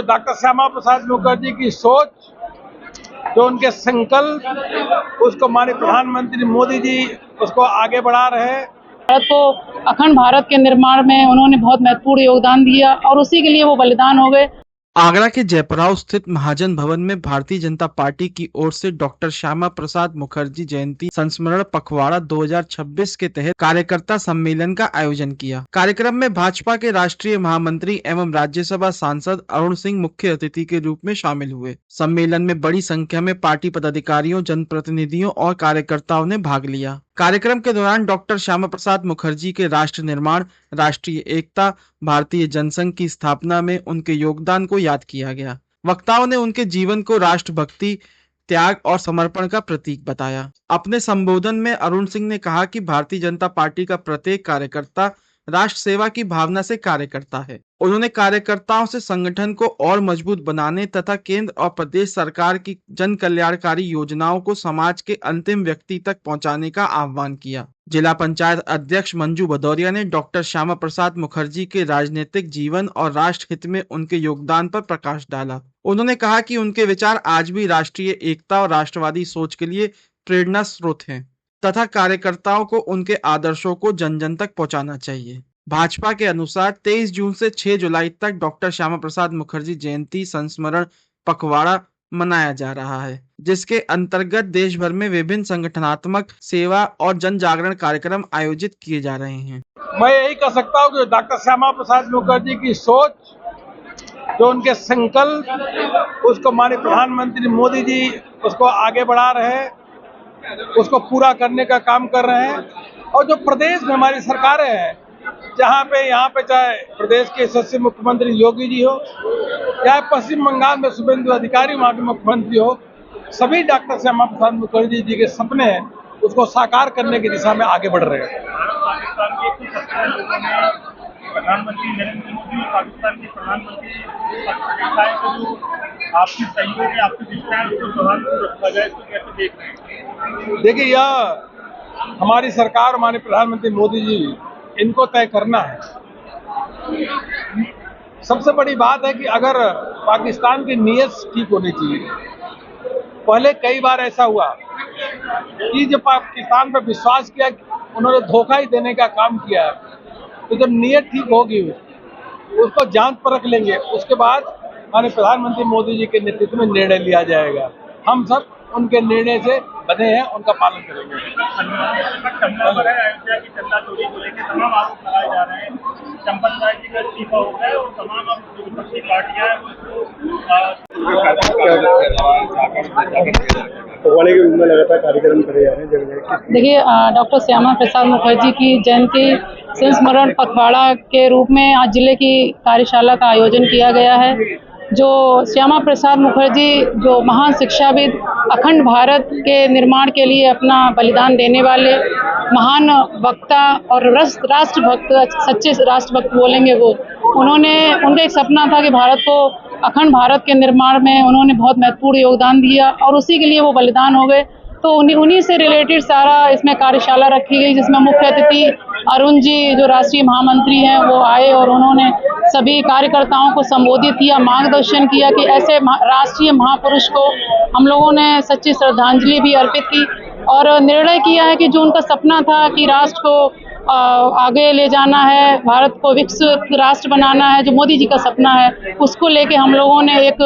Doctor Shyama Prasad Mukherjee की सोच, जो उनके संकल्प, उसको माननीय प्रधानमंत्री मोदी जी उसको आगे बढ़ा रहे हैं। भारत को अखंड भारत के निर्माण में उन्होंने बहुत महत्वपूर्ण योगदान दिया और उसी के लिए वो बलिदान हो गए। आगरा के जयपुराव स्थित महाजन भवन में भारतीय जनता पार्टी की ओर से डॉक्टर श्यामा प्रसाद मुखर्जी जयंती संस्मरण पखवाड़ा 2026 के तहत कार्यकर्ता सम्मेलन का आयोजन किया। कार्यक्रम में भाजपा के राष्ट्रीय महामंत्री एवं राज्यसभा सांसद अरुण सिंह मुख्य अतिथि के रूप में शामिल हुए। सम्मेलन में बड़ी संख्या में पार्टी पदाधिकारियों, जनप्रतिनिधियों और कार्यकर्ताओं ने भाग लिया। कार्यक्रम के दौरान डॉक्टर श्यामा प्रसाद मुखर्जी के राष्ट्र निर्माण, राष्ट्रीय एकता, भारतीय जनसंघ की स्थापना में उनके योगदान को याद किया गया। वक्ताओं ने उनके जीवन को राष्ट्रभक्ति, त्याग और समर्पण का प्रतीक बताया। अपने संबोधन में अरुण सिंह ने कहा कि भारतीय जनता पार्टी का प्रत्येक कार्यकर्ता राष्ट्र सेवा की भावना से कार्य करता है। उन्होंने कार्यकर्ताओं से संगठन को और मजबूत बनाने तथा केंद्र और प्रदेश सरकार की जन कल्याणकारी योजनाओं को समाज के अंतिम व्यक्ति तक पहुंचाने का आह्वान किया। जिला पंचायत अध्यक्ष मंजू भदौरिया ने डॉक्टर श्यामा प्रसाद मुखर्जी के राजनीतिक जीवन और राष्ट्र हित में उनके योगदान पर प्रकाश डाला। उन्होंने कहा कि उनके विचार आज भी राष्ट्रीय एकता और राष्ट्रवादी सोच के लिए प्रेरणा स्रोत हैं तथा कार्यकर्ताओं को उनके आदर्शों को जन जन तक पहुंचाना चाहिए। भाजपा के अनुसार 23 जून से 6 जुलाई तक डॉक्टर श्यामा प्रसाद मुखर्जी जयंती संस्मरण पखवाड़ा मनाया जा रहा है, जिसके अंतर्गत देश भर में विभिन्न संगठनात्मक, सेवा और जन जागरण कार्यक्रम आयोजित किए जा रहे हैं। मैं यही कह सकता हूँ कि डॉक्टर श्यामा प्रसाद मुखर्जी की सोच, जो उनके संकल्प, उसको माननीय प्रधानमंत्री मोदी जी उसको आगे बढ़ा रहे हैं, उसको पूरा करने का काम कर रहे हैं। और जो प्रदेश में हमारी सरकारें हैं, यहाँ पे चाहे प्रदेश के यशस्वी मुख्यमंत्री योगी जी हो, चाहे पश्चिम बंगाल में शुभेंदु अधिकारी वहाँ के मुख्यमंत्री हो, सभी डॉक्टर श्यामा प्रसाद मुखर्जी जी के सपने हैं, उसको साकार करने की दिशा में आगे बढ़ रहे हैं। प्रधानमंत्री नरेंद्र मोदी और पाकिस्तान के प्रधानमंत्री को जो आपसी सहयोग है, आपसी दिशा उसको प्रधानमंत्री रखा जाए, तो कैसे देख रहे हैं? देखिए, यह हमारी सरकार, हमारे प्रधानमंत्री मोदी जी, इनको तय करना है। सबसे बड़ी बात है कि अगर पाकिस्तान की नीयत ठीक होनी चाहिए। पहले कई बार ऐसा हुआ कि जब पाकिस्तान पर विश्वास किया, उन्होंने धोखा ही देने का काम किया, तो जब नीयत ठीक होगी उसको जांच परख लेंगे, उसके बाद हमारे प्रधानमंत्री मोदी जी के नेतृत्व में निर्णय लिया जाएगा। हम सब उनके निर्णय से बने हैं, उनका पालन करेंगे। अयोध्या की चंदा चोरी को लेकर तमाम आरोप लगाए जा रहे हैं। चंपत राय जी का इस्तीफा हो गया और तमाम जो विपक्षी पार्टियां हैं उसको लगातार कार्यक्रम करे जा रहे हैं। देखिए, डॉक्टर श्यामा प्रसाद मुखर्जी की जयंती संस्मरण पखवाड़ा के रूप में आज जिले की कार्यशाला का आयोजन किया गया है। जो श्यामा प्रसाद मुखर्जी जो महान शिक्षाविद, अखंड भारत के निर्माण के लिए अपना बलिदान देने वाले महान वक्ता और राष्ट्रभक्त, सच्चे राष्ट्रभक्त बोलेंगे वो, उनका एक सपना था कि भारत को अखंड भारत के निर्माण में उन्होंने बहुत महत्वपूर्ण योगदान दिया और उसी के लिए वो बलिदान हो गए। तो उन्हीं से रिलेटेड सारा इसमें कार्यशाला रखी गई, जिसमें मुख्य अतिथि अरुण जी जो राष्ट्रीय महामंत्री हैं वो आए और उन्होंने सभी कार्यकर्ताओं को संबोधित किया, मार्गदर्शन किया कि ऐसे राष्ट्रीय महापुरुष को हम लोगों ने सच्ची श्रद्धांजलि भी अर्पित की और निर्णय किया है कि जो उनका सपना था कि राष्ट्र को आगे ले जाना है, भारत को विकसित राष्ट्र बनाना है, जो मोदी जी का सपना है, उसको लेके हम लोगों ने एक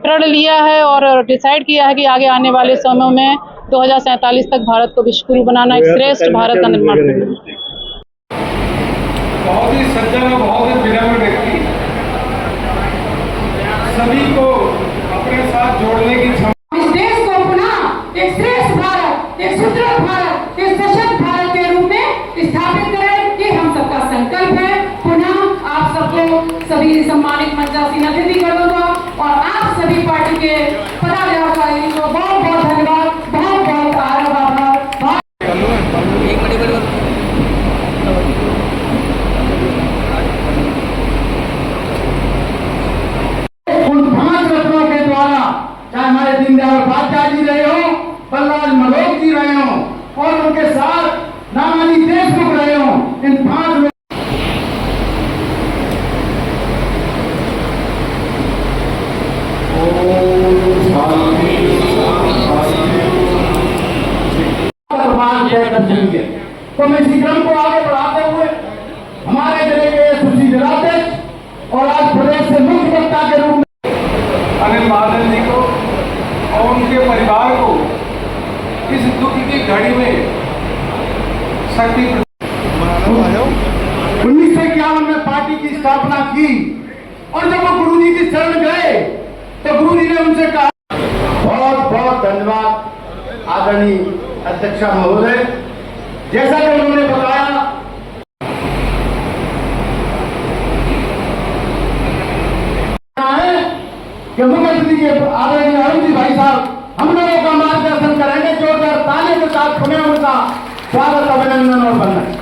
प्रण लिया है और डिसाइड किया है कि आगे आने वाले समय में 2047 तक भारत को विश्वगुरु बनाना, एक श्रेष्ठ भारत का निर्माण करना। बहुत ही सज्जन और बहुत ही विनम्र व्यक्ति, सभी को अपने साथ जोड़ने की क्षमता। इस देश को पुनः एक श्रेष्ठ भारत, एक सुदृढ़ भारत, एक सशक्त भारत के रूप में स्थापित करें, ये हम सबका संकल्प है। पुनः आप सबको, सभी सम्मानित मंचासीन अतिथि करूंगा और आप सभी पार्टी के पदाधिकारियों को बहुत बहुत धन्यवाद, बहुत बहुत आभार। चाहे हमारे दीनदयाल उपाध्याय जी रहे हो, बलराज मलोक जी रहे हो और उनके साथ नानाजी देशमुख रहे हो, इन 5 लोग। श्रद्धांजलि है। तो मैं इसी क्रम को आगे बढ़ाते हुए हमारे जिले के सुशील जिलाध्यक्ष और आज प्रदेश से मुख्य वक्ता के रूप में अनिल महाजन जी को और उनके परिवार को इस दुख की घड़ी में शक्ति 1951 में पार्टी की स्थापना की और जब वो गुरु जी की शरण गए तो गुरु जी ने उनसे कहा, बहुत बहुत धन्यवाद आदरणीय अध्यक्ष महोदय। जैसा कि उन्होंने बताया है कि मुख्यमंत्री के आदरणीय अरुण जी भाई साहब हम लोगों का मार्गदर्शन करेंगे। जोरदार तालियों के साथ सुने उनका स्वागत, अभिनंदन और बधाई।